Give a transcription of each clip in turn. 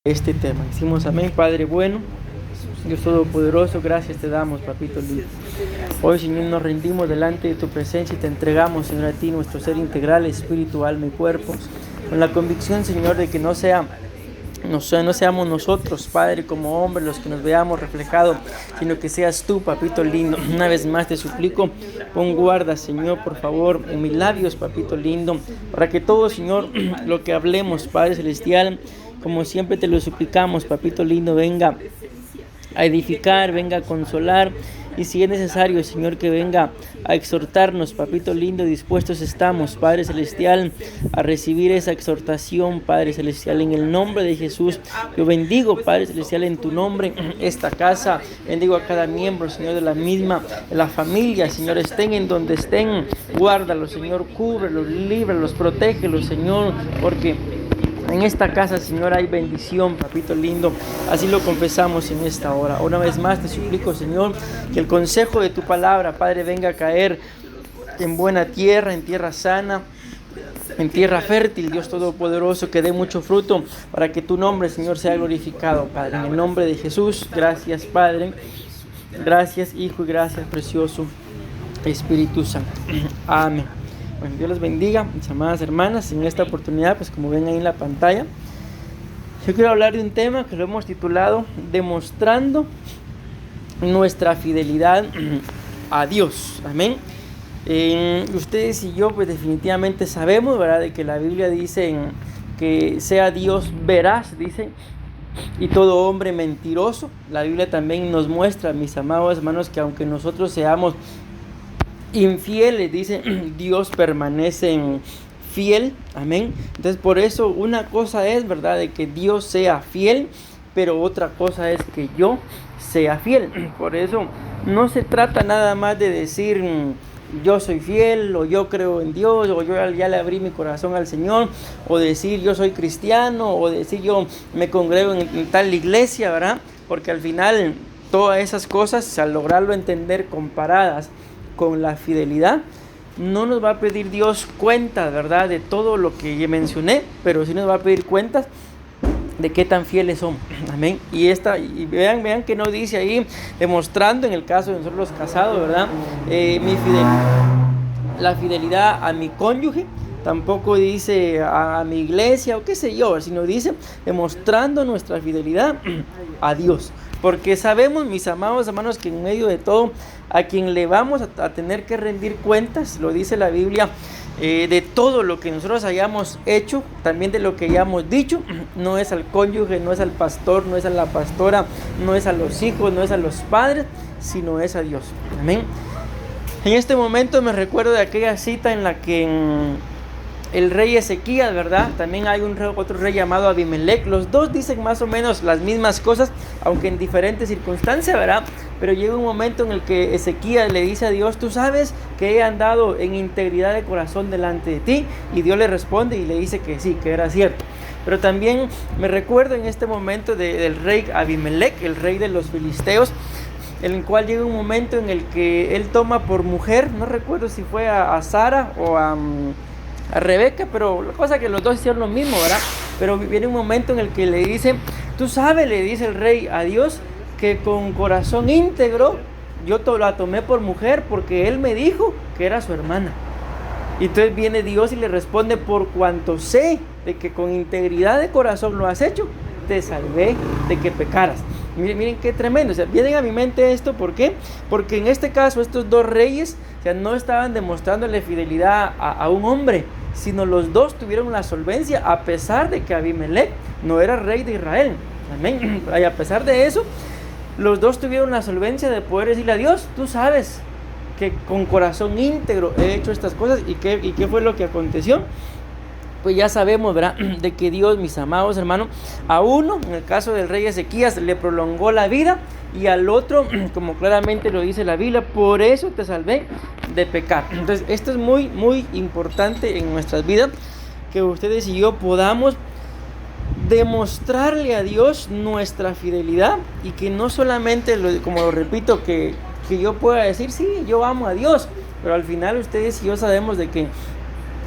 este tema. Decimos amén, Padre bueno, Dios Todopoderoso, gracias te damos, papito lindo. Hoy, Señor, nos rendimos delante de tu presencia y te entregamos, Señor, a ti nuestro ser integral, espíritu, alma y cuerpo, con la convicción, Señor, de que no seamos nosotros, Padre, como hombres los que nos veamos reflejados, sino que seas tú, papito lindo. Una vez más te suplico, pon guarda, Señor, por favor, en mis labios, papito lindo, para que todo, Señor, lo que hablemos, Padre Celestial, como siempre te lo suplicamos, papito lindo, venga a edificar, venga a consolar, y si es necesario, Señor, que venga a exhortarnos, papito lindo, dispuestos estamos, Padre Celestial, a recibir esa exhortación, Padre Celestial, en el nombre de Jesús. Yo bendigo, Padre Celestial, en tu nombre, esta casa, bendigo a cada miembro, Señor, de la misma, de la familia, Señor, estén en donde estén, guárdalos, Señor, cúbrelos, líbralos, protégelos, Señor, porque en esta casa, Señor, hay bendición, papito lindo. Así lo confesamos en esta hora. Una vez más te suplico, Señor, que el consejo de tu palabra, Padre, venga a caer en buena tierra, en tierra sana, en tierra fértil, Dios Todopoderoso, que dé mucho fruto para que tu nombre, Señor, sea glorificado, Padre. En el nombre de Jesús, gracias, Padre. Gracias, Hijo, y gracias, precioso Espíritu Santo. Amén. Bueno, Dios les bendiga, mis amadas hermanas. En esta oportunidad, pues como ven ahí en la pantalla, yo quiero hablar de un tema que lo hemos titulado Demostrando nuestra fidelidad a Dios. Amén. Ustedes y yo, pues definitivamente sabemos, ¿verdad?, de que la Biblia dice que sea Dios veraz, dice, y todo hombre mentiroso. La Biblia también nos muestra, mis amados hermanos, que aunque nosotros seamos infieles, dice, Dios permanece fiel. Amén. Entonces, por eso una cosa es, verdad, de que Dios sea fiel, pero otra cosa es que yo sea fiel. Por eso no se trata nada más de decir yo soy fiel, o yo creo en Dios, o yo ya le abrí mi corazón al Señor, o decir yo soy cristiano, o decir yo me congrego en tal iglesia, ¿verdad? Porque al final todas esas cosas, al lograrlo entender comparadas con la fidelidad, no nos va a pedir Dios cuentas, ¿verdad?, de todo lo que mencioné, pero sí nos va a pedir cuentas de qué tan fieles somos. Amén. Y vean que no dice ahí, demostrando en el caso de nosotros los casados, ¿verdad?, la fidelidad a mi cónyuge. Tampoco dice a mi iglesia o qué sé yo, sino dice demostrando nuestra fidelidad a Dios. Porque sabemos, mis amados hermanos, que en medio de todo, a quien le vamos a tener que rendir cuentas, lo dice la Biblia, de todo lo que nosotros hayamos hecho, también de lo que hayamos dicho, no es al cónyuge, no es al pastor, no es a la pastora, no es a los hijos, no es a los padres, sino es a Dios. Amén. En este momento me recuerdo de aquella cita en la que el rey Ezequías, ¿verdad? También hay otro rey llamado Abimelech. Los dos dicen más o menos las mismas cosas, aunque en diferentes circunstancias, ¿verdad? Pero llega un momento en el que Ezequías le dice a Dios, tú sabes que he andado en integridad de corazón delante de ti. Y Dios le responde y le dice que sí, que era cierto. Pero también me recuerdo en este momento del rey Abimelech, el rey de los filisteos, en el cual llega un momento en el que él toma por mujer, no recuerdo si fue a Sara o a Rebeca, pero la cosa es que los dos hicieron lo mismo, ¿verdad? Pero viene un momento en el que le dice, tú sabes, le dice el rey a Dios, que con corazón íntegro yo la tomé por mujer porque él me dijo que era su hermana. Y entonces viene Dios y le responde, por cuanto sé de que con integridad de corazón lo has hecho, te salvé de que pecaras. Miren qué tremendo. O sea, viene a mi mente esto, ¿por qué? Porque en este caso estos dos reyes, o sea, no estaban demostrándole fidelidad a un hombre, sino los dos tuvieron la solvencia, a pesar de que Abimelech no era rey de Israel. Amén. Y a pesar de eso, los dos tuvieron la solvencia de poder decirle a Dios, tú sabes que con corazón íntegro he hecho estas cosas. ¿Y qué fue lo que aconteció? Pues ya sabemos, ¿verdad?, de que Dios, mis amados hermanos, a uno, en el caso del rey Ezequías, le prolongó la vida, y al otro, como claramente lo dice la Biblia, por eso te salvé de pecar. Entonces, esto es muy, muy importante en nuestras vidas, que ustedes y yo podamos demostrarle a Dios nuestra fidelidad, y que no solamente, como lo repito, que yo pueda decir, sí, yo amo a Dios, pero al final ustedes y yo sabemos de que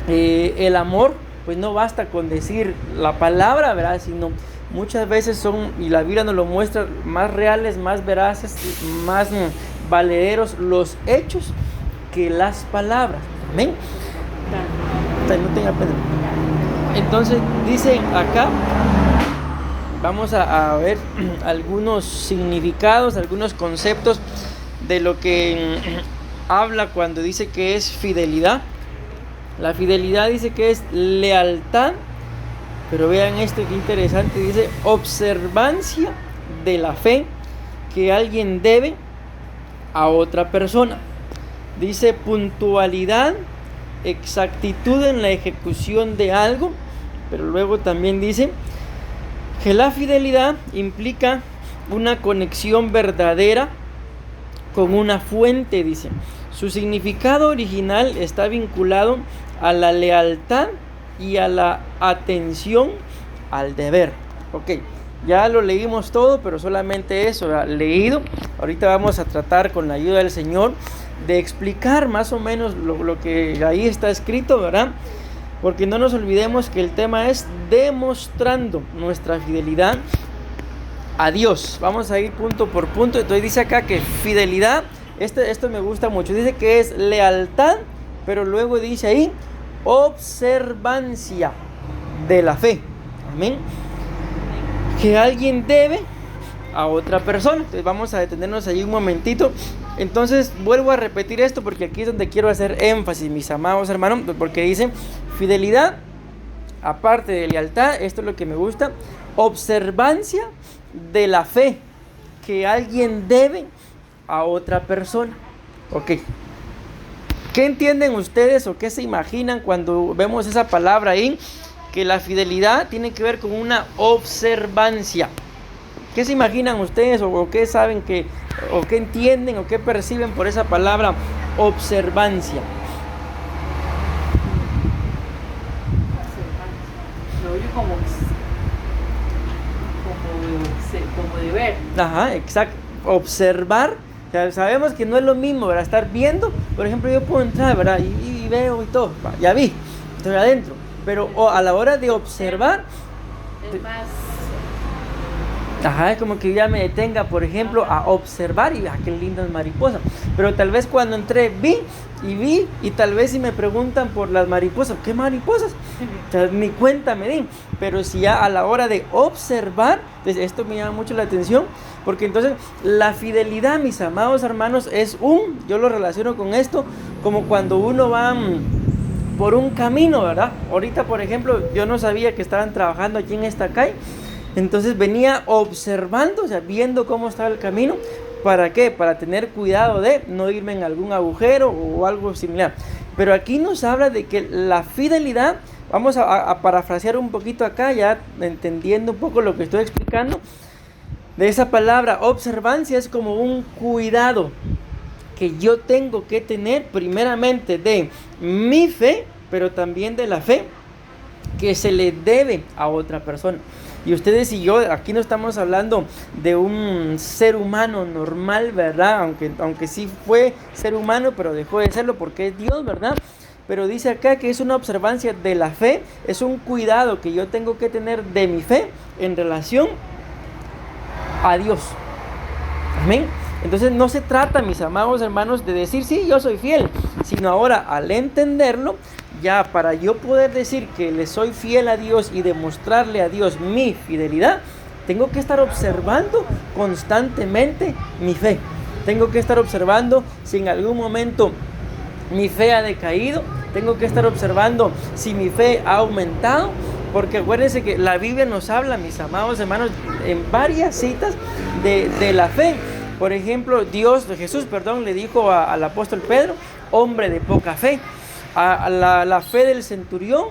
el amor pues no basta con decir la palabra, ¿verdad? Sino muchas veces son, y la Biblia nos lo muestra, más reales, más veraces, más valederos los hechos que las palabras. Amén. No tenga pena. Entonces dice acá, vamos a ver algunos significados, algunos conceptos de lo que habla cuando dice que es fidelidad. La fidelidad dice que es lealtad, pero vean esto que interesante, dice observancia de la fe que alguien debe a otra persona. Dice puntualidad, exactitud en la ejecución de algo, pero luego también dice que la fidelidad implica una conexión verdadera con una fuente, dice. Su significado original está vinculado a la lealtad y a la atención al deber. Ok, ya lo leímos todo, pero solamente eso, leído. Ahorita vamos a tratar con la ayuda del Señor de explicar más o menos lo que ahí está escrito, ¿verdad? Porque no nos olvidemos que el tema es demostrando nuestra fidelidad a Dios. Vamos a ir punto por punto. Entonces dice acá que fidelidad, esto me gusta mucho, dice que es lealtad, pero luego dice ahí observancia de la fe. Amén. Que alguien debe a otra persona. Entonces vamos a detenernos ahí un momentito. Entonces vuelvo a repetir esto porque aquí es donde quiero hacer énfasis, mis amados hermanos, porque dice fidelidad, aparte de lealtad, esto es lo que me gusta, observancia de la fe que alguien debe a otra persona. Ok, ¿qué entienden ustedes o qué se imaginan cuando vemos esa palabra ahí? Que la fidelidad tiene que ver con una observancia. ¿Qué se imaginan ustedes o qué saben que, o qué entienden o qué perciben por esa palabra observancia? Lo oye como de ver. Ajá, exacto. Observar, o sea, sabemos que no es lo mismo, ¿verdad? Estar viendo, por ejemplo, yo puedo entrar, ¿verdad? Y veo y todo, ya vi, estoy adentro. Pero a la hora de observar, es más. Ajá, es como que ya me detenga, por ejemplo, a observar y vea qué lindas mariposas. Pero tal vez cuando entré vi, y tal vez si me preguntan por las mariposas, ¿qué mariposas? O sea, ni cuenta me di. Pero si ya a la hora de observar, pues esto me llama mucho la atención, porque entonces la fidelidad, mis amados hermanos, yo lo relaciono con esto, como cuando uno va por un camino, ¿verdad? Ahorita, por ejemplo, yo no sabía que estaban trabajando aquí en esta calle. Entonces venía observando, o sea, viendo cómo estaba el camino. ¿Para qué? Para tener cuidado de no irme en algún agujero o algo similar. Pero aquí nos habla de que la fidelidad, vamos a parafrasear un poquito acá, ya entendiendo un poco lo que estoy explicando. De esa palabra observancia es como un cuidado que yo tengo que tener primeramente de mi fe, pero también de la fe que se le debe a otra persona. Y ustedes y yo, aquí no estamos hablando de un ser humano normal, ¿verdad? Aunque sí fue ser humano, pero dejó de serlo porque es Dios, ¿verdad? Pero dice acá que es una observancia de la fe, es un cuidado que yo tengo que tener de mi fe en relación a Dios. Amén. Entonces no se trata, mis amados hermanos, de decir sí, yo soy fiel, sino ahora al entenderlo, ya para yo poder decir que le soy fiel a Dios y demostrarle a Dios mi fidelidad, tengo que estar observando constantemente mi fe. Tengo que estar observando si en algún momento mi fe ha decaído. Tengo que estar observando si mi fe ha aumentado. Porque acuérdense que la Biblia nos habla, mis amados hermanos, en varias citas de la fe. Por ejemplo, Jesús, le dijo al apóstol Pedro, hombre de poca fe. A la fe del centurión,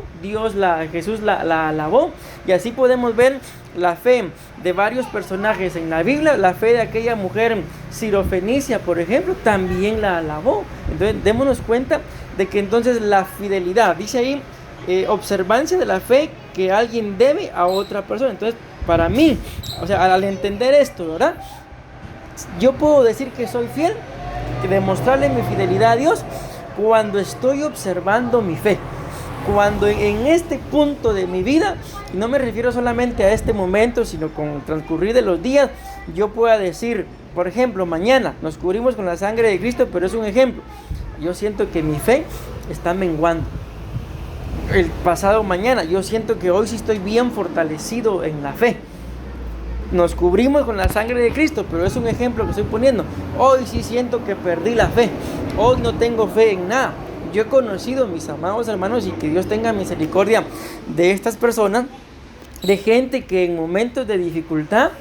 Jesús la alabó. Y así podemos ver la fe de varios personajes en la Biblia. La fe de aquella mujer sirofenicia, por ejemplo, también la alabó. Entonces, démonos cuenta de que entonces la fidelidad, dice ahí, observancia de la fe que alguien debe a otra persona. Entonces, para mí, o sea, al entender esto, ¿verdad? Yo puedo decir que soy fiel, que demostrarle mi fidelidad a Dios cuando estoy observando mi fe. cuando en este punto de mi vida, y no me refiero solamente a este momento, sino con el transcurrir de los días, yo pueda decir, por ejemplo, mañana nos cubrimos con la sangre de Cristo, pero es un ejemplo. Yo siento que mi fe está menguando. El pasado mañana, yo siento que hoy sí estoy bien fortalecido en la fe. Nos cubrimos con la sangre de Cristo, pero es un ejemplo que estoy poniendo. Hoy sí siento que perdí la fe. Hoy no tengo fe en nada. Yo he conocido, mis amados hermanos, y que Dios tenga misericordia de estas personas, de gente que en momentos de dificultad,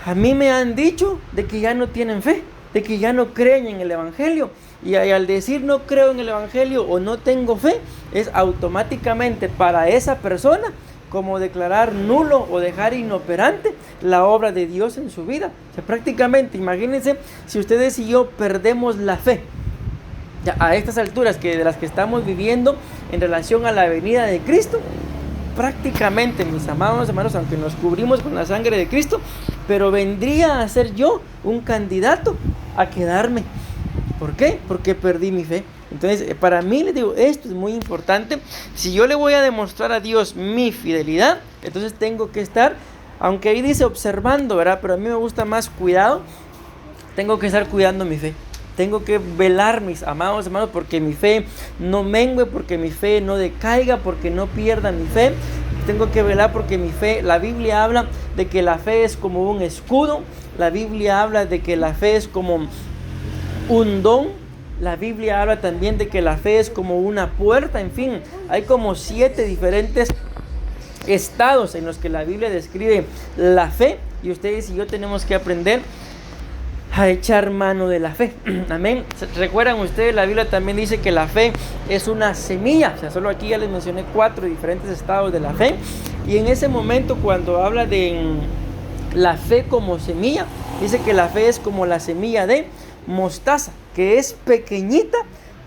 a mí me han dicho de que ya no tienen fe, de que ya no creen en el Evangelio. Y al decir no creo en el Evangelio o no tengo fe, es automáticamente para esa persona como declarar nulo o dejar inoperante la obra de Dios en su vida. O sea, prácticamente, imagínense si ustedes y yo perdemos la fe ya a estas alturas de las que estamos viviendo en relación a la venida de Cristo. Prácticamente, mis amados hermanos, aunque nos cubrimos con la sangre de Cristo, pero vendría a ser yo un candidato a quedarme. ¿Por qué? Porque perdí mi fe. Entonces, para mí, les digo, esto es muy importante. Si yo le voy a demostrar a Dios mi fidelidad, entonces tengo que estar, aunque ahí dice observando, ¿verdad? Pero a mí me gusta más cuidado. Tengo que estar cuidando mi fe. Tengo que velar, mis amados hermanos, porque mi fe no mengue, porque mi fe no decaiga, porque no pierda mi fe. Tengo que velar porque mi fe, la Biblia habla de que la fe es como un escudo. La Biblia habla de que la fe es como un don. La Biblia habla también de que la fe es como una puerta. En fin, hay como 7 diferentes estados en los que la Biblia describe la fe, y ustedes y yo tenemos que aprender a echar mano de la fe. Amén. ¿Recuerdan ustedes? La Biblia también dice que la fe es una semilla. O sea, solo aquí ya les mencioné 4 diferentes estados de la fe. Y en ese momento, cuando habla de la fe como semilla, dice que la fe es como la semilla de mostaza, que es pequeñita.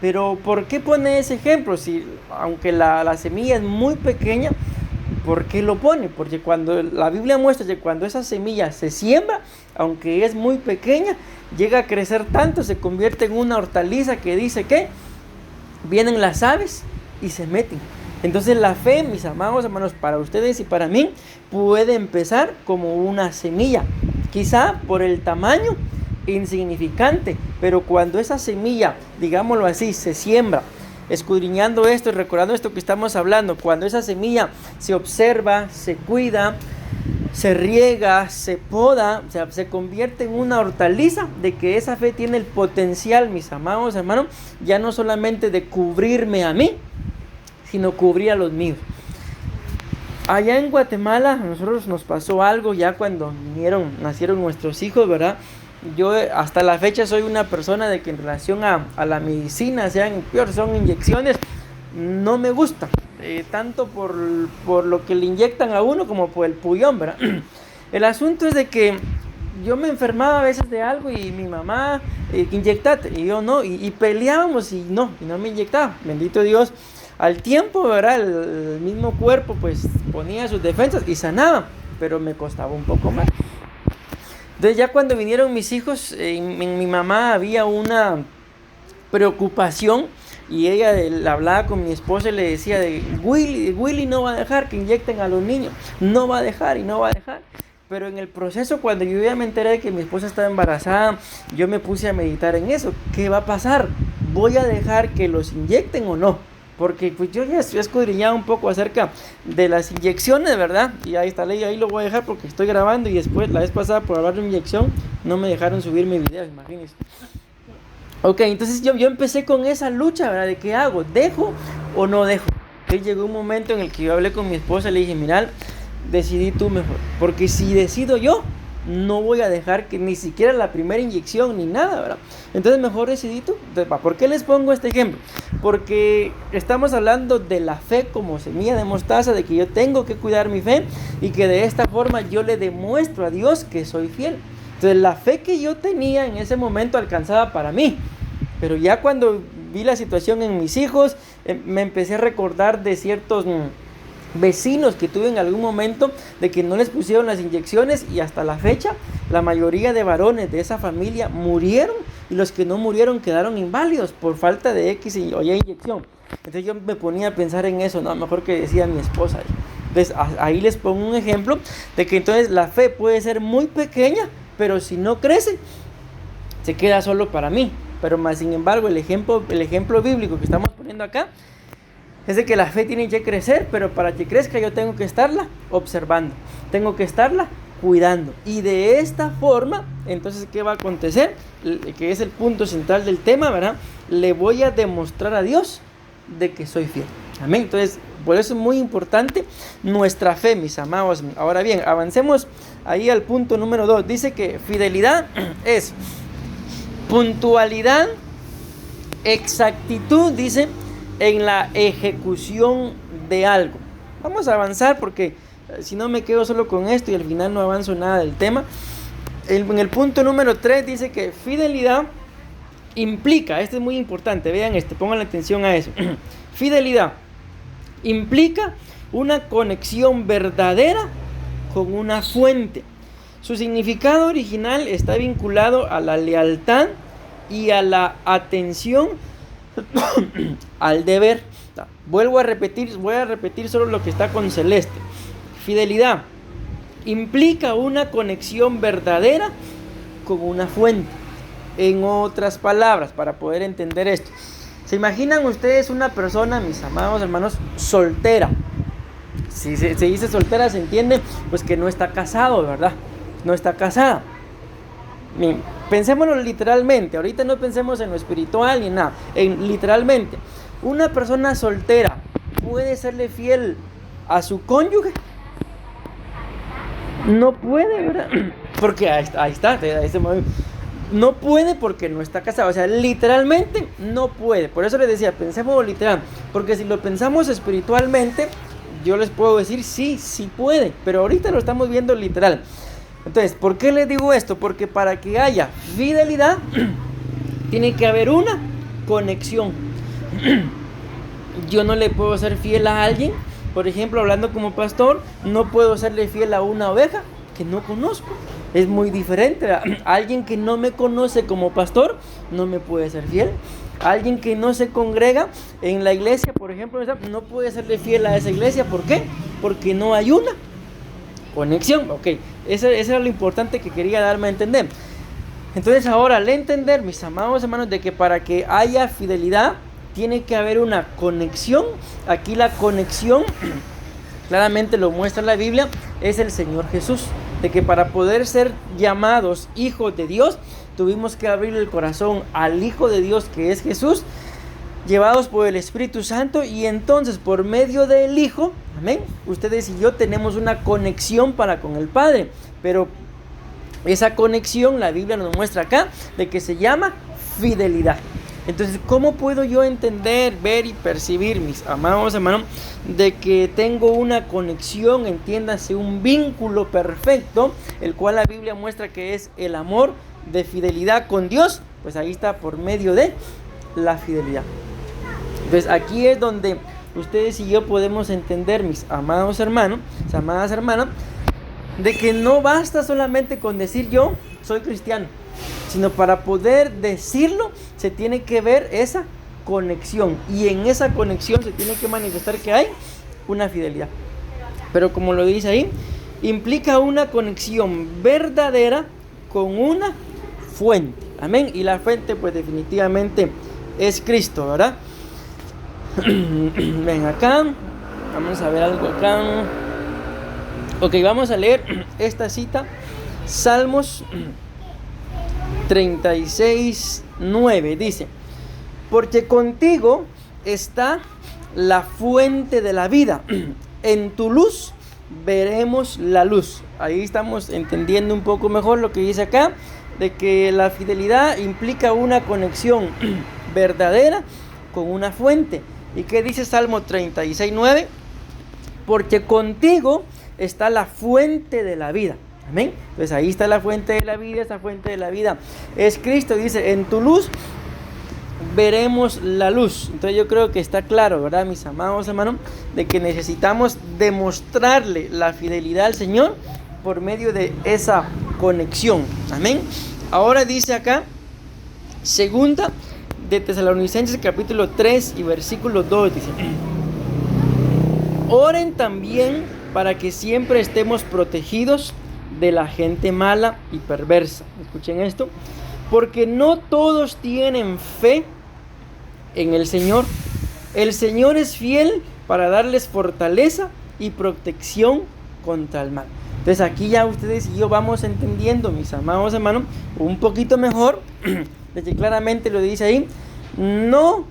Pero ¿por qué pone ese ejemplo? Si, aunque la semilla es muy pequeña, ¿por qué lo pone? Porque cuando la Biblia muestra que cuando esa semilla se siembra, aunque es muy pequeña, llega a crecer tanto, se convierte en una hortaliza que dice que vienen las aves y se meten. Entonces la fe, mis amados hermanos, para ustedes y para mí, puede empezar como una semilla, quizá por el tamaño insignificante, pero cuando esa semilla, digámoslo así, se siembra, escudriñando esto y recordando esto que estamos hablando, cuando esa semilla se observa, se cuida, se riega, se poda, o sea, se convierte en una hortaliza, de que esa fe tiene el potencial, mis amados hermanos, ya no solamente de cubrirme a mí, sino cubrir a los míos. Allá en Guatemala, a nosotros nos pasó algo ya cuando nacieron nuestros hijos, ¿verdad? Yo hasta la fecha soy una persona de que en relación a la medicina, sean peor, son inyecciones, no me gusta, tanto por lo que le inyectan a uno como por el puyón, ¿verdad? El asunto es de que yo me enfermaba a veces de algo y mi mamá, inyectate, y yo no, y peleábamos y no me inyectaba. Bendito Dios, al tiempo, ¿verdad? El mismo cuerpo pues ponía sus defensas y sanaba, pero me costaba un poco más. Entonces ya cuando vinieron mis hijos, en mi mamá había una preocupación, y ella hablaba con mi esposa y le decía de Willy no va a dejar que inyecten a los niños, no va a dejar y no va a dejar. Pero en el proceso, cuando yo ya me enteré de que mi esposa estaba embarazada, yo me puse a meditar en eso. ¿Qué va a pasar? ¿Voy a dejar que los inyecten o no? Porque pues yo ya estoy escudriñado un poco acerca de las inyecciones, ¿verdad? Y ahí está, ahí lo voy a dejar porque estoy grabando, y después, la vez pasada, por hablar de inyección, no me dejaron subir mi video, imagínense. Ok, entonces yo empecé con esa lucha, ¿verdad? ¿De qué hago? ¿Dejo o no dejo? Entonces llegó un momento en el que yo hablé con mi esposa y le dije, mira, decidí tú mejor. Porque si decido yo, no voy a dejar que ni siquiera la primera inyección ni nada, ¿verdad? Entonces mejor decidí tú. Entonces, ¿por qué les pongo este ejemplo? Porque estamos hablando de la fe como semilla de mostaza, de que yo tengo que cuidar mi fe y que de esta forma yo le demuestro a Dios que soy fiel. Entonces la fe que yo tenía en ese momento alcanzaba para mí, pero ya cuando vi la situación en mis hijos, me empecé a recordar de ciertos vecinos que tuve en algún momento, de que no les pusieron las inyecciones, y hasta la fecha la mayoría de varones de esa familia murieron, y los que no murieron quedaron inválidos por falta de X o Y inyección. Entonces yo me ponía a pensar en eso, no, mejor que decía mi esposa. Entonces ahí les pongo un ejemplo de que entonces la fe puede ser muy pequeña, pero si no crece, se queda solo para mí. Pero más sin embargo, el ejemplo bíblico que estamos poniendo acá es de que la fe tiene que crecer, pero para que crezca yo tengo que estarla observando, tengo que estarla cuidando. Y de esta forma, entonces, ¿qué va a acontecer? Que es el punto central del tema, ¿verdad? Le voy a demostrar a Dios de que soy fiel. Amén. Entonces, por eso es muy importante nuestra fe, mis amados. Ahora bien, avancemos ahí al punto número 2. Dice que fidelidad es puntualidad, exactitud, dice, en la ejecución de algo. Vamos a avanzar porque si no me quedo solo con esto y al final no avanzo nada del tema. En el punto número 3 dice que fidelidad implica, este es muy importante, vean pongan atención a eso. Fidelidad implica una conexión verdadera con una fuente. Su significado original está vinculado a la lealtad y a la atención al deber. Voy a repetir solo lo que está con celeste. Fidelidad implica una conexión verdadera con una fuente. En otras palabras, para poder entender esto, ¿se imaginan ustedes una persona, mis amados hermanos, soltera? Si se dice soltera, se entiende pues que no está casado, ¿verdad? No está casada. Bien, pensémoslo literalmente, ahorita no pensemos en lo espiritual ni nada, literalmente. Una persona soltera puede serle fiel a su cónyuge. No puede, ¿verdad? Porque ahí está, no puede porque no está casado. O sea, literalmente no puede. Por eso les decía, pensemos literal. Porque si lo pensamos espiritualmente, yo les puedo decir sí puede. Pero ahorita lo estamos viendo literal. Entonces, ¿por qué les digo esto? Porque para que haya fidelidad, tiene que haber una conexión. Yo no le puedo ser fiel a alguien. Por ejemplo, hablando como pastor, no puedo serle fiel a una oveja que no conozco. Es muy diferente. Alguien que no me conoce como pastor no me puede ser fiel. Alguien que no se congrega en la iglesia, por ejemplo, no puede serle fiel a esa iglesia. ¿Por qué? Porque no hay una conexión. Ok, eso era lo importante que quería darme a entender. Entonces ahora, al entender, mis amados hermanos, de que para que haya fidelidad tiene que haber una conexión. Aquí la conexión, claramente lo muestra la Biblia, es el Señor Jesús. De que para poder ser llamados hijos de Dios, tuvimos que abrir el corazón al Hijo de Dios, que es Jesús, llevados por el Espíritu Santo, y entonces por medio del Hijo, amén, ustedes y yo tenemos una conexión para con el Padre. Pero esa conexión, la Biblia nos muestra acá, de que se llama fidelidad. Entonces, ¿cómo puedo yo entender, ver y percibir, mis amados hermanos, de que tengo una conexión, entiéndase, un vínculo perfecto, el cual la Biblia muestra que es el amor de fidelidad con Dios? Pues ahí está, por medio de la fidelidad. Entonces, aquí es donde ustedes y yo podemos entender, mis amados hermanos, mis amadas hermanas, de que no basta solamente con decir yo soy cristiano, sino para poder decirlo se tiene que ver esa conexión, y en esa conexión se tiene que manifestar que hay una fidelidad. Pero como lo dice ahí, implica una conexión verdadera con una fuente. Amén. Y la fuente pues definitivamente es Cristo, ¿verdad? Ven acá, vamos a ver algo acá. Ok, vamos a leer esta cita, Salmos 36:9, dice: porque contigo está la fuente de la vida, en tu luz veremos la luz. Ahí estamos entendiendo un poco mejor lo que dice acá, de que la fidelidad implica una conexión verdadera con una fuente. ¿Y qué dice Salmo 36:9? Porque contigo está la fuente de la vida. Amén. Pues ahí está la fuente de la vida. Esa fuente de la vida es Cristo. Dice: en tu luz veremos la luz. Entonces yo creo que está claro, ¿verdad, mis amados hermanos? De que necesitamos demostrarle la fidelidad al Señor por medio de esa conexión. Amén. Ahora dice acá, segunda de Tesalonicenses capítulo 3 y versículo 2 dice: oren también para que siempre estemos protegidos de la gente mala y perversa. Escuchen esto. Porque no todos tienen fe en el Señor. El Señor es fiel para darles fortaleza y protección contra el mal. Entonces aquí ya ustedes y yo vamos entendiendo, mis amados hermanos, un poquito mejor, de que claramente lo dice ahí, no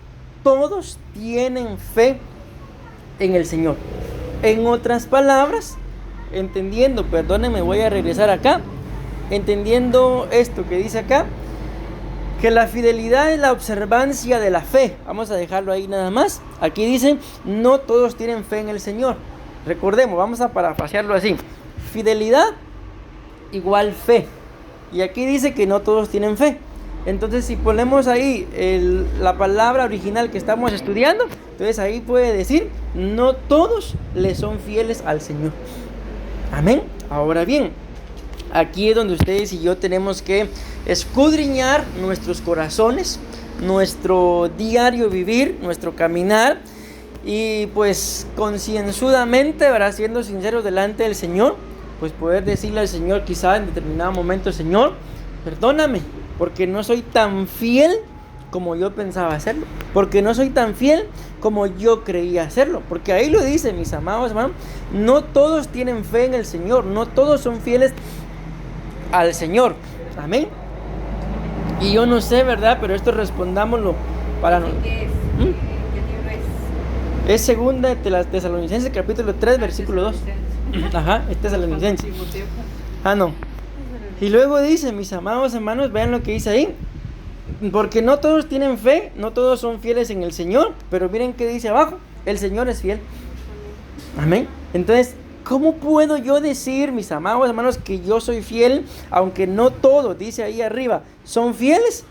todos tienen fe en el Señor. En otras palabras, entendiendo, perdónenme, voy a regresar acá, entendiendo esto que dice acá, que la fidelidad es la observancia de la fe. Vamos a dejarlo ahí nada más. Aquí dicen, no todos tienen fe en el Señor. Recordemos, vamos a parafrasearlo así. Fidelidad igual fe. Y aquí dice que no todos tienen fe. Entonces si ponemos ahí la palabra original que estamos estudiando, entonces ahí puede decir, no todos le son fieles al Señor. Amén. Ahora bien, aquí es donde ustedes y yo tenemos que escudriñar nuestros corazones, nuestro diario vivir, nuestro caminar, y pues concienzudamente, ¿verdad?, siendo sinceros delante del Señor, pues poder decirle al Señor quizá en determinado momento: Señor, perdóname, porque no soy tan fiel como yo pensaba hacerlo, porque no soy tan fiel como yo creía hacerlo, porque ahí lo dice, mis amados hermanos, no todos tienen fe en el Señor, no todos son fieles al Señor. Amén. Y yo no sé, ¿verdad?, pero esto respondámoslo para nosotros. ¿Qué es? ¿Qué libro es? Es segunda de las Tesalonicenses capítulo 3 versículo 2. Ajá, es Tesalonicenses. No. Y luego dice, mis amados hermanos, vean lo que dice ahí. Porque no todos tienen fe, no todos son fieles en el Señor, pero miren qué dice abajo: el Señor es fiel. Amén. Entonces, ¿cómo puedo yo decir, mis amados hermanos, que yo soy fiel, aunque no todos, dice ahí arriba, son fieles?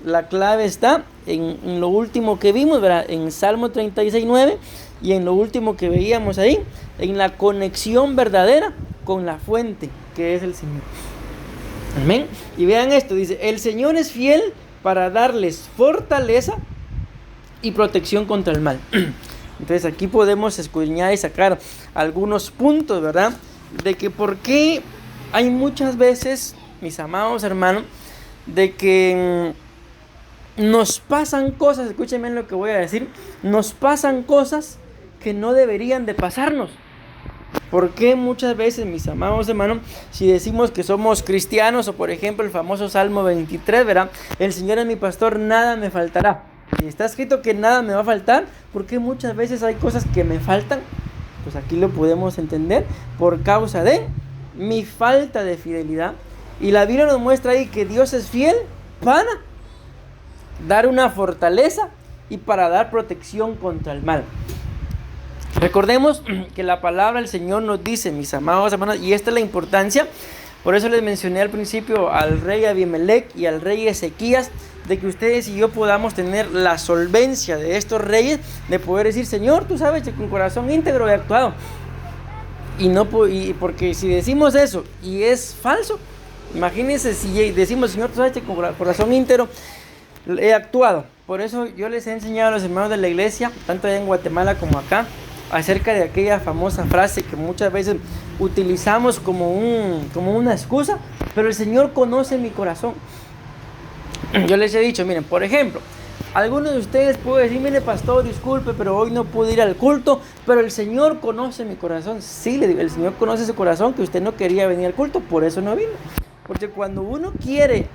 La clave está en lo último que vimos, ¿verdad?, en Salmo 36:9, y en lo último que veíamos ahí, en la conexión verdadera con la fuente, que es el Señor. Amén. Y vean esto, dice, el Señor es fiel para darles fortaleza y protección contra el mal. Entonces aquí podemos escudriñar y sacar algunos puntos, ¿verdad?, de que por qué hay muchas veces, mis amados hermanos, de que nos pasan cosas, escúchenme lo que voy a decir, nos pasan cosas que no deberían de pasarnos. ¿Por qué muchas veces, mis amados hermanos, si decimos que somos cristianos, o por ejemplo el famoso Salmo 23, ¿verdad?, el Señor es mi pastor, nada me faltará? Y está escrito que nada me va a faltar, ¿por qué muchas veces hay cosas que me faltan? Pues aquí lo podemos entender, por causa de mi falta de fidelidad. Y la Biblia nos muestra ahí que Dios es fiel para dar una fortaleza y para dar protección contra el mal. Recordemos que la palabra del Señor nos dice, mis amados hermanos, y esta es la importancia, por eso les mencioné al principio al rey Abimelech y al rey Ezequías, de que ustedes y yo podamos tener la solvencia de estos reyes, de poder decir: Señor, tú sabes que con corazón íntegro he actuado. Y porque si decimos eso y es falso, imagínense si decimos: Señor, tú sabes que con corazón íntegro he actuado. Por eso yo les he enseñado a los hermanos de la iglesia, tanto allá en Guatemala como acá, acerca de aquella famosa frase que muchas veces utilizamos como una excusa, pero el Señor conoce mi corazón. Yo les he dicho, miren, por ejemplo, algunos de ustedes pueden decir: mire, pastor, disculpe, pero hoy no pude ir al culto, pero el Señor conoce mi corazón. Sí, le digo, el Señor conoce su corazón, que usted no quería venir al culto, por eso no vino. Porque cuando uno quiere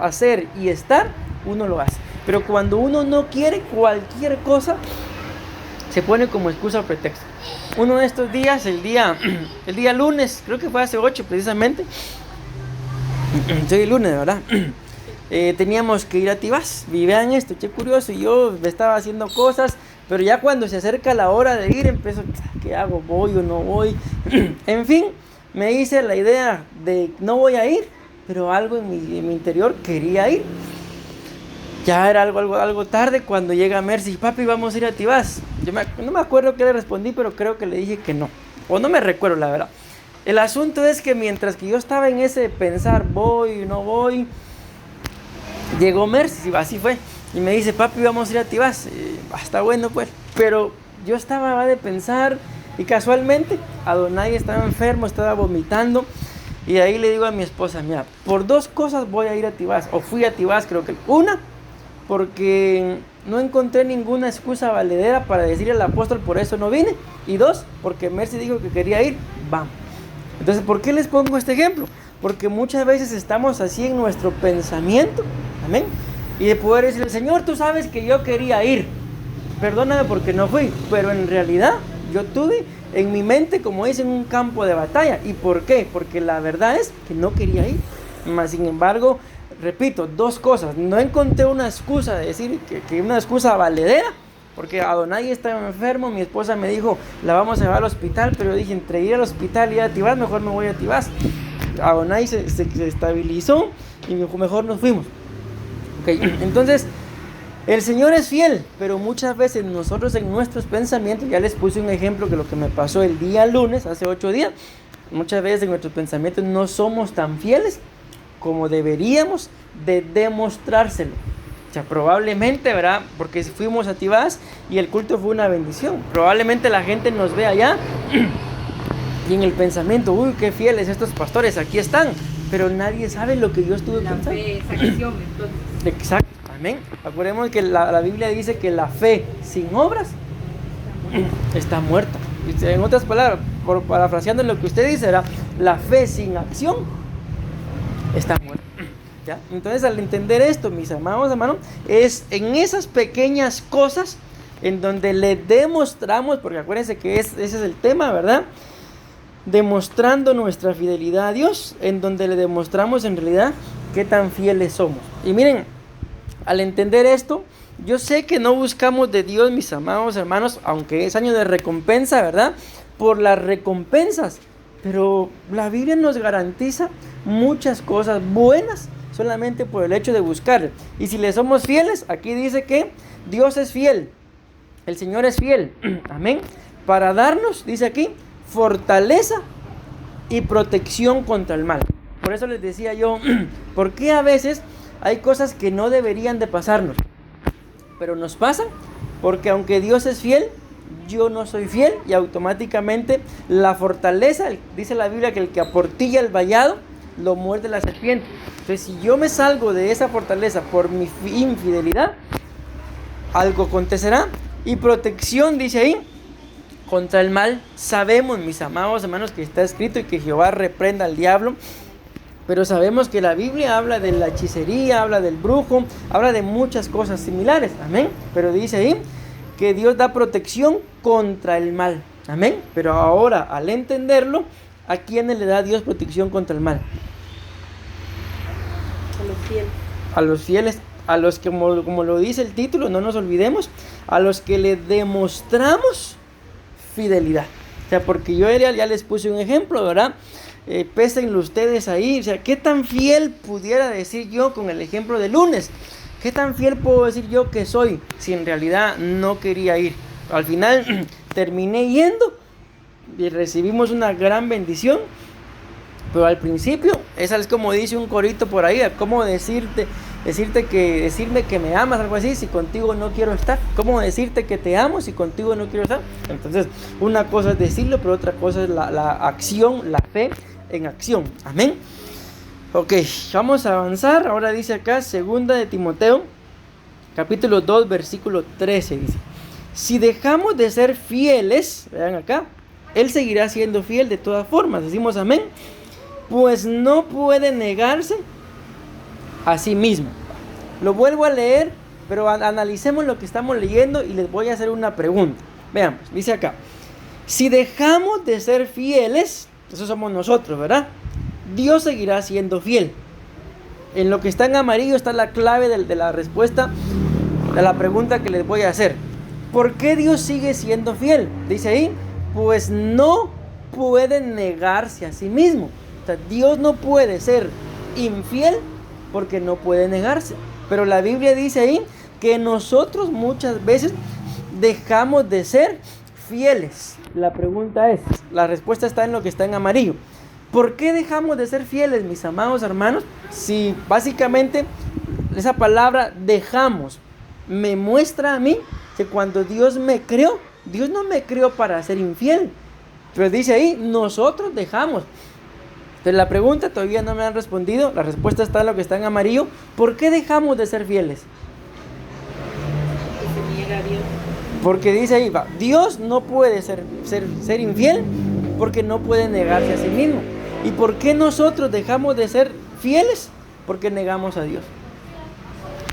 hacer y estar, uno lo hace. Pero cuando uno no quiere, cualquier cosa se pone como excusa o pretexto. Uno de estos días, el día lunes, creo que fue hace 8 precisamente, soy lunes, ¿verdad? Teníamos que ir a Tibás. Y vean esto, qué curioso, y yo estaba haciendo cosas, pero ya cuando se acerca la hora de ir, empiezo: ¿qué hago? ¿Voy o no voy? En fin, me hice la idea de no voy a ir, pero algo en mi interior quería ir. Ya era algo tarde cuando llega Mercy: papi, vamos a ir a Tibás. No me acuerdo qué le respondí, pero creo que le dije que no, o no me recuerdo, la verdad. El asunto es que mientras que yo estaba en ese pensar, voy o no voy, llegó Mercy, así fue. y me dice, papi, vamos a ir a Tibás. Está bueno pues, pero yo estaba de pensar, y casualmente Adonai estaba enfermo, estaba vomitando, y de ahí le digo a mi esposa, mira, por 2 cosas voy a ir a Tibás, o fui a Tibás, creo que una, porque no encontré ninguna excusa valedera para decirle al apóstol, por eso no vine, y 2, porque Mercy dijo que quería ir, vamos. Entonces, ¿por qué les pongo este ejemplo? Porque muchas veces estamos así en nuestro pensamiento, amén, y de poder decirle, Señor, tú sabes que yo quería ir, perdóname porque no fui, pero en realidad yo tuve en mi mente, como dicen, un campo de batalla. ¿Y por qué? Porque la verdad es que no quería ir. Mas, sin embargo, repito, 2 cosas. No encontré una excusa de decir que una excusa valedera, porque Adonai estaba enfermo, mi esposa me dijo, la vamos a llevar al hospital, pero yo dije, entre ir al hospital y ir a Tibás, mejor me voy a Tibás. Adonai se estabilizó y mejor nos fuimos. Okay. Entonces, el Señor es fiel, pero muchas veces nosotros en nuestros pensamientos, ya les puse un ejemplo que lo que me pasó el día lunes, hace 8 días, muchas veces en nuestros pensamientos no somos tan fieles como deberíamos de demostrárselo. O sea, probablemente, ¿verdad? Porque fuimos a Tibás y el culto fue una bendición. Probablemente la gente nos ve allá y en el pensamiento, uy, qué fieles estos pastores, aquí están. Pero nadie sabe lo que yo estuve pensando. La fe es acción, entonces. Exacto. Amén. Acordemos que la Biblia dice que la fe sin obras está muerta. En otras palabras, parafraseando lo que usted dice, ¿verdad? La fe sin acción está muerta. ¿Ya? Entonces, al entender esto, mis amados hermanos, es en esas pequeñas cosas en donde le demostramos, porque acuérdense que ese es el tema, ¿verdad? Demostrando nuestra fidelidad a Dios, en donde le demostramos en realidad qué tan fieles somos. Y miren, al entender esto, yo sé que no buscamos de Dios, mis amados hermanos, aunque es año de recompensa, ¿verdad? Por las recompensas, pero la Biblia nos garantiza muchas cosas buenas solamente por el hecho de buscar. Y si le somos fieles, aquí dice que Dios es fiel, el Señor es fiel, amén, para darnos, dice aquí, fortaleza y protección contra el mal. Por eso les decía yo, ¿por qué a veces hay cosas que no deberían de pasarnos, pero nos pasan? Porque aunque Dios es fiel, yo no soy fiel, y automáticamente la fortaleza, dice la Biblia que el que aportilla el vallado lo muerde la serpiente. Entonces, si yo me salgo de esa fortaleza por mi infidelidad, algo acontecerá. Y protección, dice ahí, contra el mal. Sabemos, mis amados hermanos, que está escrito y que Jehová reprenda al diablo. Pero sabemos que la Biblia habla de la hechicería, habla del brujo, habla de muchas cosas similares, amén. Pero dice ahí que Dios da protección contra el mal, amén. Pero ahora, al entenderlo, ¿a quiénes le da Dios protección contra el mal? A los fieles. A los fieles, a los que, como lo dice el título, no nos olvidemos, a los que le demostramos fidelidad. O sea, porque yo ya les puse un ejemplo, ¿verdad? Pésenlo ustedes ahí. O sea, ¿qué tan fiel pudiera decir yo con el ejemplo de lunes? ¿Qué tan fiel puedo decir yo que soy si en realidad no quería ir? Al final terminé yendo y recibimos una gran bendición. Pero al principio, esa es como dice un corito por ahí, ¿cómo decirme que me amas, algo así, si contigo no quiero estar? ¿Cómo decirte que te amo si contigo no quiero estar? Entonces, una cosa es decirlo, pero otra cosa es la acción, la fe en acción. Amén. Ok, vamos a avanzar. Ahora dice acá, 2 de Timoteo, capítulo 2, versículo 13, dice: si dejamos de ser fieles, vean acá, Él seguirá siendo fiel de todas formas. Decimos amén. Pues no puede negarse a sí mismo. Lo vuelvo a leer, pero analicemos lo que estamos leyendo y les voy a hacer una pregunta. Veamos, dice acá: si dejamos de ser fieles, eso somos nosotros, ¿verdad? Dios seguirá siendo fiel. En lo que está en amarillo está la clave de la respuesta de la pregunta que les voy a hacer. ¿Por qué Dios sigue siendo fiel? Dice ahí, pues no puede negarse a sí mismo. O sea, Dios no puede ser infiel porque no puede negarse. Pero la Biblia dice ahí que nosotros muchas veces dejamos de ser fieles. La pregunta es, la respuesta está en lo que está en amarillo. ¿Por qué dejamos de ser fieles, mis amados hermanos? Si básicamente esa palabra dejamos me muestra a mí que cuando Dios me creó, Dios no me creó para ser infiel. Pero dice ahí, nosotros dejamos. Entonces la pregunta todavía no me han respondido. La respuesta está en lo que está en amarillo. ¿Por qué dejamos de ser fieles? Que se niega a Dios. Porque dice ahí, Dios no puede ser infiel porque no puede negarse a sí mismo. ¿Y por qué nosotros dejamos de ser fieles? Porque negamos a Dios.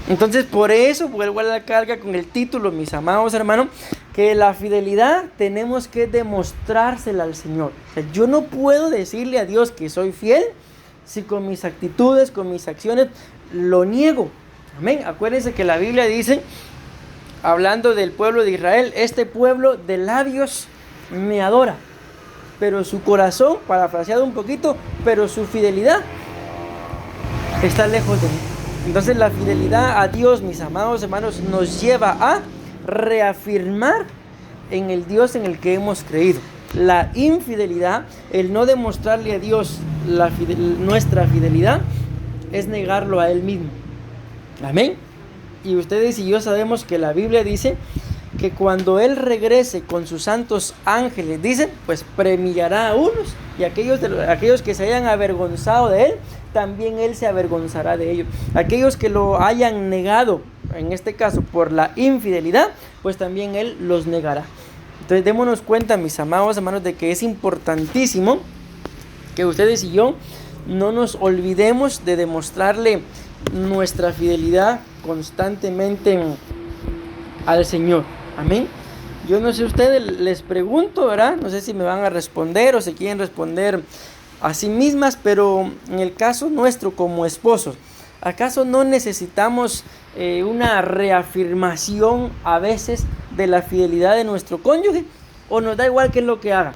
Entonces por eso vuelvo a la carga con el título, mis amados hermanos, que la fidelidad tenemos que demostrársela al Señor. O sea, yo no puedo decirle a Dios que soy fiel si con mis actitudes, con mis acciones lo niego. Amén. Acuérdense que la Biblia dice, hablando del pueblo de Israel, este pueblo de labios me adora, pero su corazón, parafraseado un poquito, pero su fidelidad está lejos de mí. Entonces la fidelidad a Dios, mis amados hermanos, nos lleva a reafirmar en el Dios en el que hemos creído. La infidelidad, el no demostrarle a Dios nuestra fidelidad, es negarlo a Él mismo. Amén. Y ustedes y yo sabemos que la Biblia dice que cuando Él regrese con sus santos ángeles, dicen, pues premiará a unos, y aquellos que se hayan avergonzado de Él, también Él se avergonzará de ellos. Aquellos que lo hayan negado, en este caso por la infidelidad, pues también Él los negará. Entonces démonos cuenta, mis amados hermanos, de que es importantísimo que ustedes y yo no nos olvidemos de demostrarle nuestra fidelidad constantemente al Señor. Amén. Yo no sé, ustedes les pregunto, ¿verdad? No sé si me van a responder o si quieren responder a sí mismas, pero en el caso nuestro como esposos, ¿acaso no necesitamos una reafirmación a veces de la fidelidad de nuestro cónyuge? ¿O nos da igual qué es lo que haga?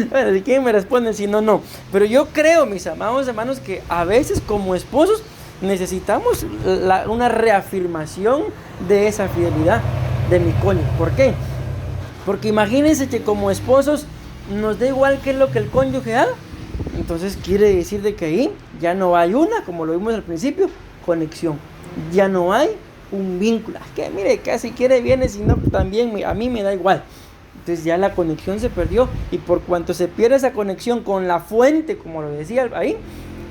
Bueno, si quieren me responden, si no, no. Pero yo creo, mis amados hermanos, que a veces como esposos necesitamos una reafirmación de esa fidelidad de mi cónyuge. ¿Por qué? Porque imagínense que como esposos nos da igual qué es lo que el cónyuge haga. Entonces quiere decir de que ahí ya no hay como lo vimos al principio, conexión. Ya no hay un vínculo. Que mire, casi quiere viene, si no también a mí me da igual. Entonces ya la conexión se perdió, y por cuanto se pierde esa conexión con la fuente, como lo decía ahí,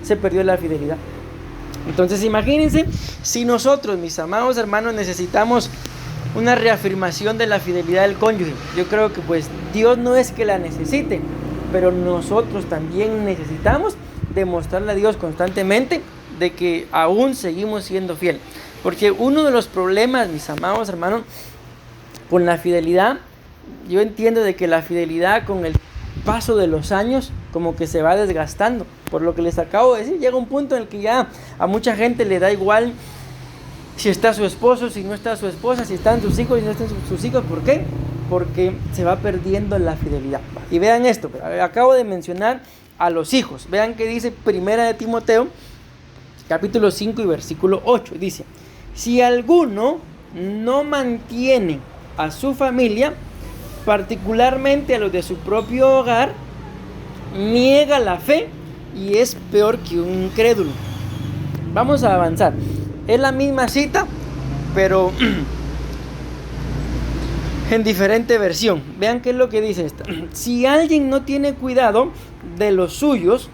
se perdió la fidelidad. Entonces imagínense si nosotros, mis amados hermanos, necesitamos una reafirmación de la fidelidad del cónyuge. Yo creo que pues Dios no es que la necesite, pero nosotros también necesitamos demostrarle a Dios constantemente de que aún seguimos siendo fiel. Porque uno de los problemas, mis amados hermanos, con la fidelidad, yo entiendo de que la fidelidad con el paso de los años como que se va desgastando. Por lo que les acabo de decir, llega un punto en el que ya a mucha gente le da igual si está su esposo, si no está su esposa, si están sus hijos, si no están sus hijos. ¿Por qué? Porque se va perdiendo la fidelidad. Y vean esto, acabo de mencionar a los hijos. Vean que dice Primera de Timoteo, capítulo 5 y versículo 8. Dice, si alguno no mantiene a su familia, particularmente a los de su propio hogar, niega la fe y es peor que un incrédulo. Vamos a avanzar. Es la misma cita, pero en diferente versión. Vean qué es lo que dice esta. Si alguien no tiene cuidado de los suyos,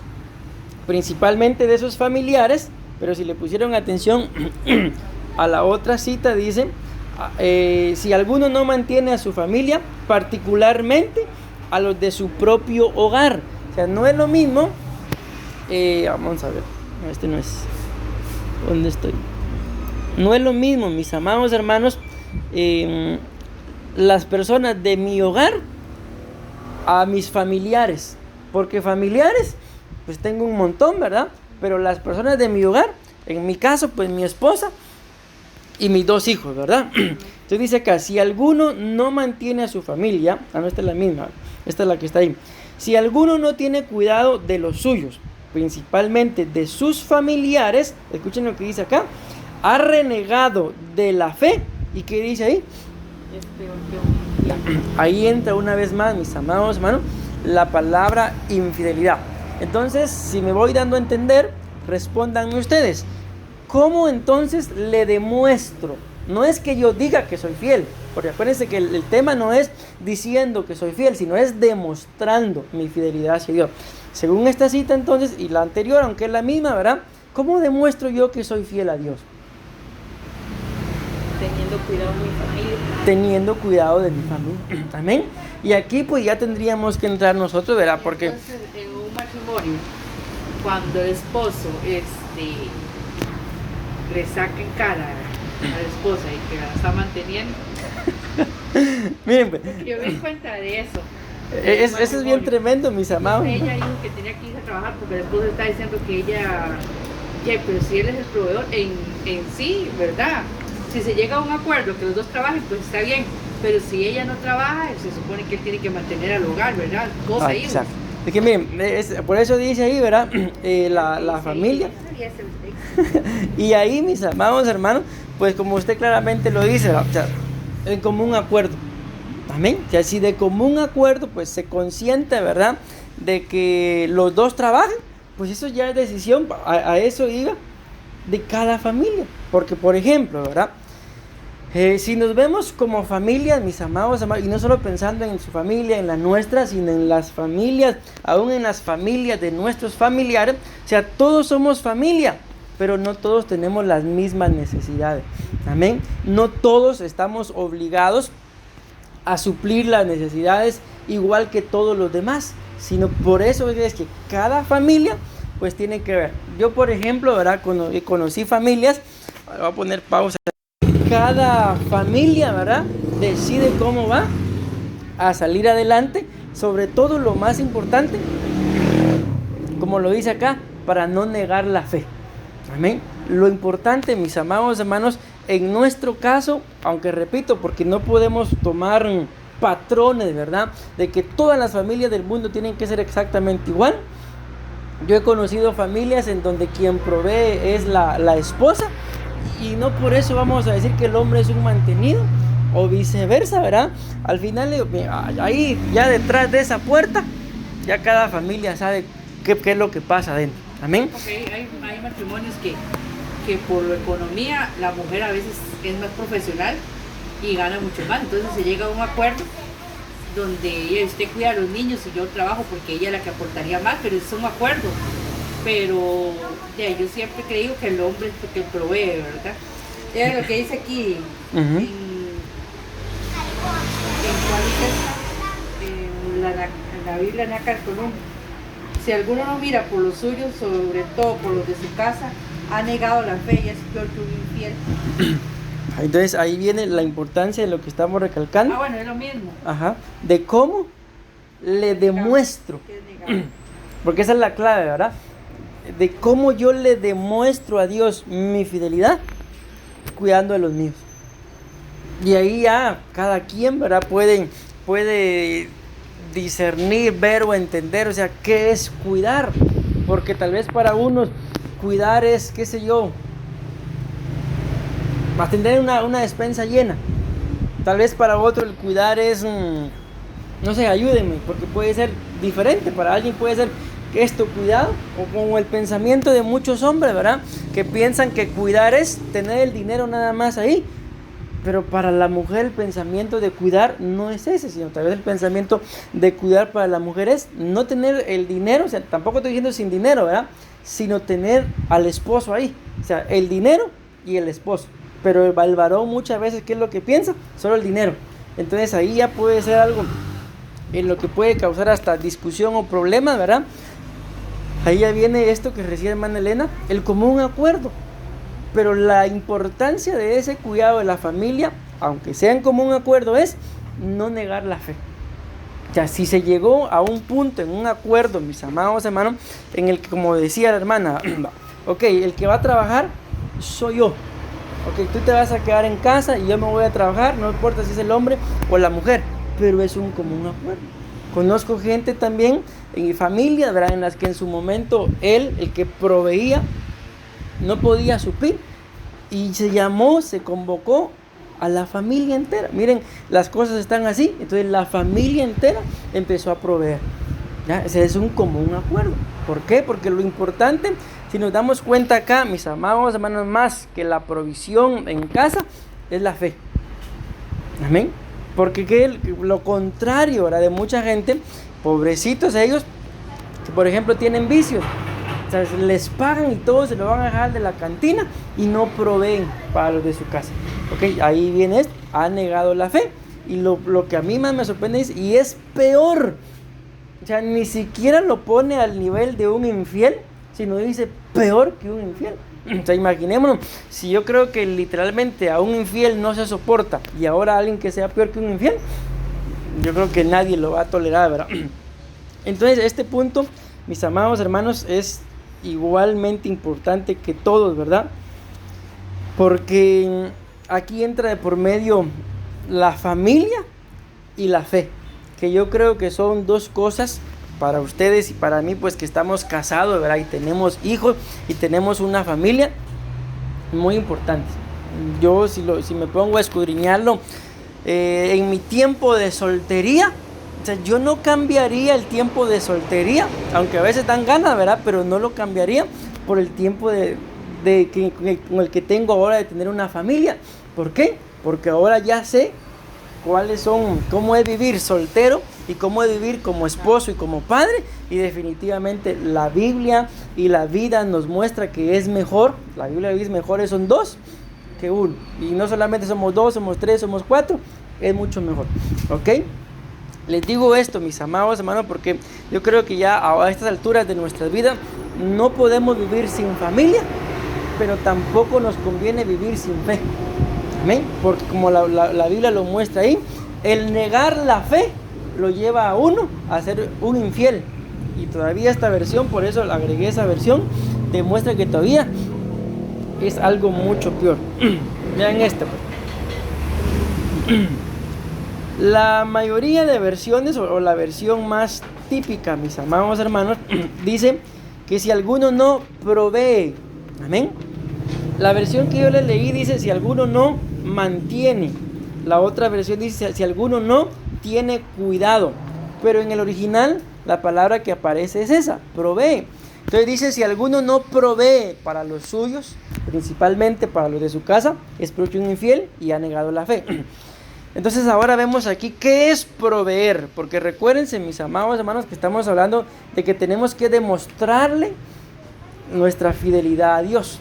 principalmente de sus familiares, pero si le pusieron atención a la otra cita, dice, si alguno no mantiene a su familia, particularmente a los de su propio hogar. O sea, no es lo mismo. Vamos a ver. Este no es. ¿Dónde estoy? No es lo mismo, mis amados hermanos, las personas de mi hogar a mis familiares. Porque familiares, pues tengo un montón, ¿verdad? Pero las personas de mi hogar, en mi caso, pues mi esposa y mis dos hijos, ¿verdad? Entonces dice acá, si alguno no mantiene a su familia, no, esta es la misma, esta es la que está ahí. Si alguno no tiene cuidado de los suyos, principalmente de sus familiares, escuchen lo que dice acá, ha renegado de la fe. ¿Y qué dice ahí? Es peor que un infierno. Ahí entra una vez más, mis amados hermanos, la palabra infidelidad. Entonces, si me voy dando a entender, respóndanme ustedes. ¿cómo entonces le demuestro? No es que yo diga que soy fiel, porque acuérdense que el tema no es diciendo que soy fiel, sino es demostrando mi fidelidad hacia Dios. Según esta cita entonces, y la anterior, aunque es la misma, ¿verdad? ¿Cómo demuestro yo que soy fiel a Dios? Teniendo cuidado de mi familia. Teniendo cuidado de mi familia. Amén. Y aquí pues ya tendríamos que entrar nosotros, ¿verdad? Porque Entonces, en un matrimonio, cuando el esposo le saca en cara a la esposa y que la está manteniendo, miren, pues, yo me di cuenta de eso. eso es bien tremendo, mis amados. Ella dijo que tenía que irse a trabajar porque el esposo está diciendo que ella, ya, pero si él es el proveedor, en sí, ¿verdad? Si se llega a un acuerdo que los dos trabajen, pues está bien. Pero si ella no trabaja, se supone que él tiene que mantener al hogar, ¿verdad? Cosa hijos. Exacto. Es que miren, por eso dice ahí, ¿verdad? La Sí, familia. eso sería ese- Y ahí, mis amados hermanos, pues como usted claramente lo dice, ¿verdad? O sea, en común acuerdo. Amén. Que así de común acuerdo, pues se consiente, ¿verdad? De que los dos trabajen, pues eso ya es decisión, a eso iba, de cada familia. Porque, por ejemplo, ¿verdad? Si nos vemos como familias, mis amados, y no solo pensando en su familia, en la nuestra, sino en las familias, aún en las familias de nuestros familiares, o sea, todos somos familia, pero no todos tenemos las mismas necesidades. Amén. No todos estamos obligados a suplir las necesidades igual que todos los demás, sino por eso es que cada familia pues tiene que ver. Yo, por ejemplo, ¿verdad? Conocí familias, voy a poner pausa. Cada familia, ¿verdad? Decide cómo va a salir adelante, sobre todo lo más importante, como lo dice acá, para no negar la fe. Amén. Lo importante, mis amados hermanos, en nuestro caso, aunque repito, porque no podemos tomar patrones, ¿verdad? De que todas las familias del mundo tienen que ser exactamente igual. Yo he conocido familias en donde quien provee es la esposa, y no por eso vamos a decir que el hombre es un mantenido, o viceversa, ¿verdad? Al final, ahí ya detrás de esa puerta, ya cada familia sabe qué es lo que pasa adentro. Amén. Okay, hay matrimonios que por la economía la mujer a veces es más profesional y gana mucho más. Entonces se llega a un acuerdo donde usted cuida a los niños y yo trabajo porque ella es la que aportaría más, pero es un acuerdo. Pero ya, yo siempre he creído que el hombre es el que provee, ¿verdad? Es lo que dice aquí en la Biblia Nacarcolum. Si alguno no mira por los suyos, sobre todo por los de su casa, ha negado la fe y es peor que un infiel. Entonces ahí viene la importancia de lo que estamos recalcando. Ah, bueno, es lo mismo. Ajá. De cómo le demuestro. ¿Qué es negar? Porque esa es la clave, ¿verdad? De cómo yo le demuestro a Dios mi fidelidad, cuidando de los míos. Y ahí ya cada quien, ¿verdad? Puede discernir, ver o entender, o sea, qué es cuidar. Porque tal vez para unos cuidar es, qué sé yo, atender una despensa llena. Tal vez para otro el cuidar es, no sé, ayúdenme, porque puede ser diferente. Para alguien puede ser esto, cuidado, o como el pensamiento de muchos hombres, ¿verdad? Que piensan que cuidar es tener el dinero nada más ahí. Pero para la mujer el pensamiento de cuidar no es ese, sino tal vez el pensamiento de cuidar para la mujer es no tener el dinero, o sea, tampoco estoy diciendo sin dinero, ¿verdad? Sino tener al esposo ahí, o sea, el dinero y el esposo. Pero el varón muchas veces, ¿qué es lo que piensa? Solo el dinero. Entonces ahí ya puede ser algo en lo que puede causar hasta discusión o problemas, ¿verdad? Ahí ya viene esto que recibe hermana Elena, el común acuerdo. Pero la importancia de ese cuidado de la familia, aunque sea en común acuerdo, es no negar la fe. O sea, si se llegó a un punto, en un acuerdo, mis amados hermanos, en el que, como decía la hermana, ok, el que va a trabajar soy yo. Ok, tú te vas a quedar en casa y yo me voy a trabajar, no importa si es el hombre o la mujer, pero es un común acuerdo. Conozco gente también en mi familia, ¿verdad? En las que en su momento él, el que proveía, no podía suplir y se convocó a la familia entera. Miren, las cosas están así, entonces la familia entera empezó a proveer. ¿Ya? Ese es un común acuerdo. ¿Por qué? Porque lo importante, si nos damos cuenta acá, mis amados hermanos, más que la provisión en casa, es la fe. Amén. Porque lo contrario, ¿verdad?, de mucha gente, pobrecitos ellos, que por ejemplo tienen vicios, o sea, les pagan y todo se lo van a dejar de la cantina y no proveen para los de su casa. Ok, ahí viene esto, ha negado la fe. Y lo que a mí más me sorprende es, y es peor, o sea, ni siquiera lo pone al nivel de un infiel, sino dice peor que un infiel. O sea, imaginémonos, si yo creo que literalmente a un infiel no se soporta y ahora a alguien que sea peor que un infiel, yo creo que nadie lo va a tolerar, ¿verdad? Entonces, este punto, mis amados hermanos, es igualmente importante que todos, ¿verdad? Porque aquí entra de por medio la familia y la fe, que yo creo que son dos cosas para ustedes y para mí, pues que estamos casados, ¿verdad? Y tenemos hijos y tenemos una familia muy importante. Yo si me pongo a escudriñarlo, en mi tiempo de soltería, o sea, yo no cambiaría el tiempo de soltería, aunque a veces dan ganas, ¿verdad? Pero no lo cambiaría por el tiempo con el que tengo ahora de tener una familia. ¿Por qué? Porque ahora ya sé cómo es vivir soltero y cómo es vivir como esposo y como padre, y definitivamente la Biblia y la vida nos muestra que es mejor. La Biblia dice mejores son dos que uno, y no solamente somos dos, somos tres, somos cuatro, es mucho mejor. ¿Ok? Les digo esto, mis amados hermanos, porque yo creo que ya a estas alturas de nuestra vida no podemos vivir sin familia, pero tampoco nos conviene vivir sin fe. Amén. Porque como la Biblia lo muestra ahí, el negar la fe lo lleva a uno a ser un infiel. Y todavía esta versión, por eso agregué esa versión, demuestra que todavía es algo mucho peor. Vean esto. La mayoría de versiones, o la versión más típica, mis amados hermanos, dice que si alguno no provee, amén. La versión que yo les leí dice si alguno no mantiene. La otra versión dice si alguno no tiene cuidado. Pero en el original la palabra que aparece es esa, provee. Entonces dice si alguno no provee para los suyos, principalmente para los de su casa, es porque un infiel y ha negado la fe. Entonces ahora vemos aquí qué es proveer, porque recuérdense, mis amados hermanos, que estamos hablando de que tenemos que demostrarle nuestra fidelidad a Dios.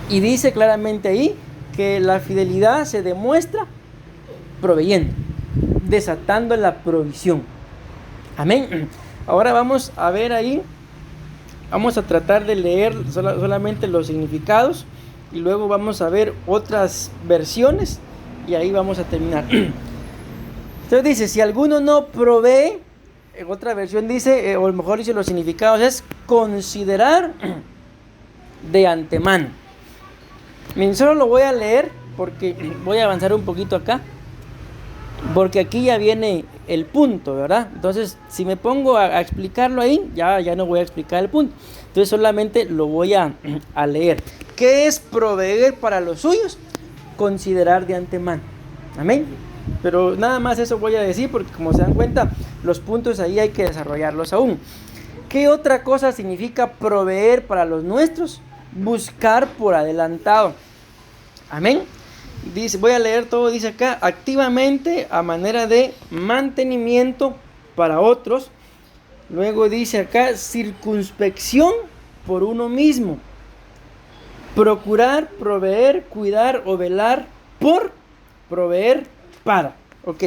Y dice claramente ahí que la fidelidad se demuestra proveyendo, desatando la provisión. Amén. Ahora vamos a ver ahí, vamos a tratar de leer solamente los significados y luego vamos a ver otras versiones y ahí vamos a terminar. Entonces dice, si alguno no provee, en otra versión dice, o mejor dice los significados, es considerar de antemano. Solo lo voy a leer porque voy a avanzar un poquito acá, porque aquí ya viene el punto, ¿verdad? Entonces, si me pongo a explicarlo ahí, ya no voy a explicar el punto. Entonces, solamente lo voy a leer. ¿Qué es proveer para los suyos? Considerar de antemano. Amén. Pero nada más eso voy a decir, porque como se dan cuenta, los puntos ahí hay que desarrollarlos aún. ¿Qué otra cosa significa proveer para los nuestros? Buscar por adelantado. Amén. Dice, voy a leer todo, dice acá, activamente a manera de mantenimiento para otros. Luego dice acá, circunspección por uno mismo. Procurar, proveer, cuidar o velar por, proveer para. Ok.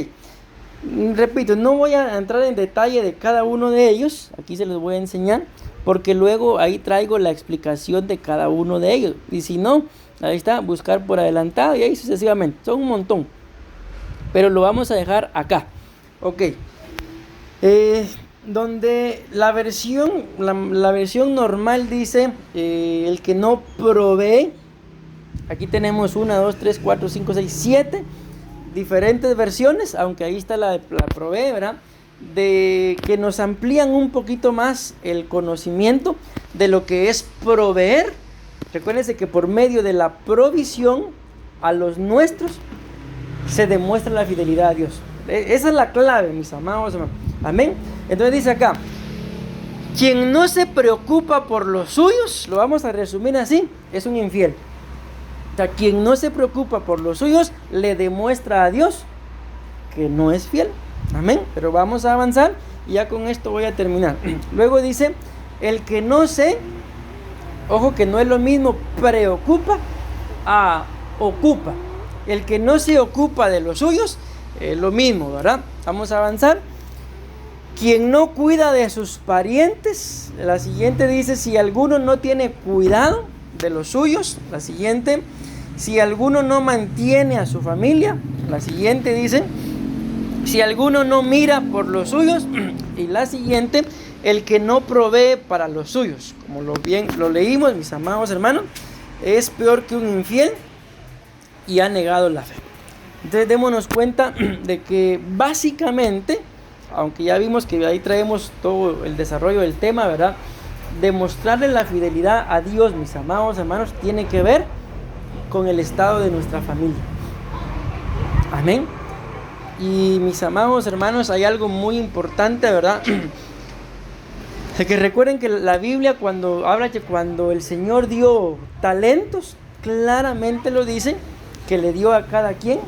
Repito, no voy a entrar en detalle de cada uno de ellos. Aquí se los voy a enseñar, porque luego ahí traigo la explicación de cada uno de ellos. Y si no, ahí está, buscar por adelantado y ahí sucesivamente. Son un montón. Pero lo vamos a dejar acá. Ok. Donde la versión normal dice el que no provee. Aquí tenemos 1, 2, 3, 4, 5, 6, 7 diferentes versiones, aunque ahí está la provee, ¿verdad? De que nos amplían un poquito más el conocimiento de lo que es proveer. Recuérdense que por medio de la provisión a los nuestros se demuestra la fidelidad a Dios. Esa es la clave, mis amados hermanos. Amén. Entonces dice acá, Quien no se preocupa por los suyos, lo vamos a resumir así, es un infiel. O sea, quien no se preocupa por los suyos le demuestra a Dios que no es fiel. Amén. Pero vamos a avanzar y ya con esto voy a terminar. Luego dice, el que no se, ojo que no es lo mismo preocupa a ocupa. El que no se ocupa de los suyos es lo mismo, ¿verdad? Vamos a avanzar. Quien no cuida de sus parientes, la siguiente dice, si alguno no tiene cuidado de los suyos, la siguiente, si alguno no mantiene a su familia, la siguiente dice, si alguno no mira por los suyos, y la siguiente, el que no provee para los suyos. Como lo leímos, mis amados hermanos, es peor que un infiel y ha negado la fe. Entonces démonos cuenta de que básicamente, aunque ya vimos que ahí traemos todo el desarrollo del tema, ¿verdad? Demostrarle la fidelidad a Dios, mis amados hermanos, tiene que ver con el estado de nuestra familia. Amén. Y mis amados hermanos, hay algo muy importante, ¿verdad? Que recuerden que la Biblia cuando habla que cuando el Señor dio talentos, claramente lo dice, que le dio a cada quien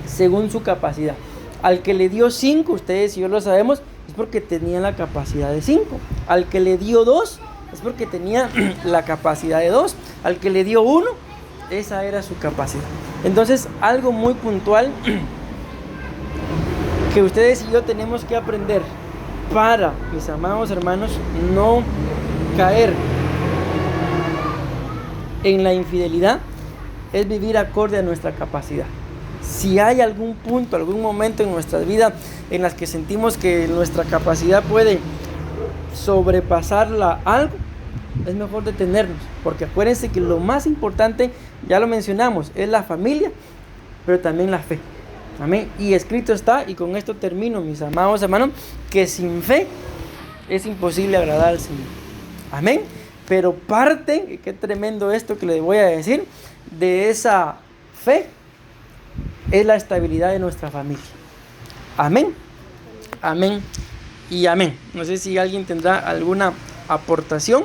según su capacidad. Al que le dio 5, ustedes y yo lo sabemos, es porque tenía la capacidad de 5. Al que le dio 2, es porque tenía la capacidad de 2. Al que le dio 1, esa era su capacidad. Entonces, algo muy puntual que ustedes y yo tenemos que aprender para, mis amados hermanos, no caer en la infidelidad, es vivir acorde a nuestra capacidad. Si hay algún punto, algún momento en nuestra vida en las que sentimos que nuestra capacidad puede sobrepasarla algo, es mejor detenernos, porque acuérdense que lo más importante, ya lo mencionamos, es la familia, pero también la fe. Amén. Y escrito está, y con esto termino, mis amados hermanos, que sin fe es imposible agradar al Señor. Amén. Pero parte, y qué tremendo esto que les voy a decir, de esa fe es la estabilidad de nuestra familia. Amén. Amén y amén. No sé si alguien tendrá alguna aportación.